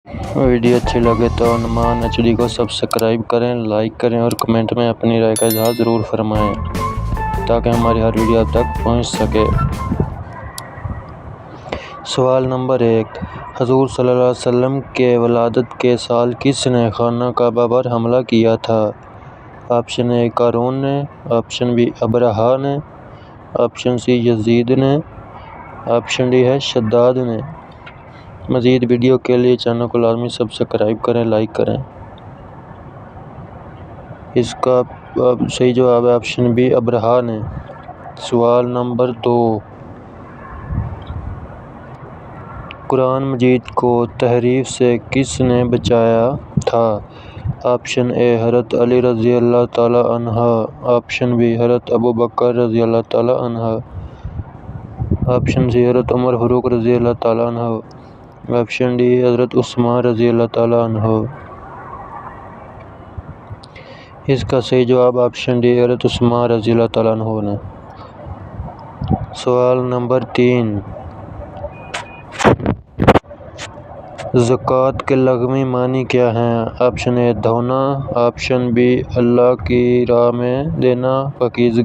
Video اچھی لگے تو انمان HD کو سبسکرائب کریں، لائک کریں اور کمنٹ میں اپنی رائے کا اظہار ضرور فرمائیں تاکہ ہماری ہر ویڈیو آپ تک پہنچ سکے۔ سوال نمبر 1، حضور صلی اللہ علیہ وسلم کے ولادت کے سال کس نے خانہ کعبہ پر حملہ کیا تھا؟ آپشن اے قارون نے، آپشن بی ابرہہ نے، آپشن سی یزید نے، آپشن ڈی ہے شداد نے۔ مزید ویڈیو کے لیے چینل کو لازمی سبسکرائب کریں، لائک کریں۔ اس کا صحیح جواب ہے آپشن بی ابرہہ نے۔ سوال نمبر 2، قرآن مجید کو تحریف سے کس نے بچایا تھا؟ آپشن اے حضرت علی رضی اللہ تعالیٰ عنہ، آپشن بی حضرت ابوبکر رضی اللہ تعالیٰ عنہ، آپشن سی حضرت عمر فاروق رضی اللہ تعالیٰ عنہ، آپشن ڈی حضرت عثمان رضی اللہ تعالیٰ عنہ۔ اس کا صحیح جواب آپشن ڈی حضرت عثمان رضی اللہ تعالیٰ عنہ نے۔ سوال نمبر 3، زکوٰۃ کے لغوی معنی کیا ہیں؟ آپشن اے دھونا، آپشن بی اللہ کی راہ میں دینا، پاکیزگی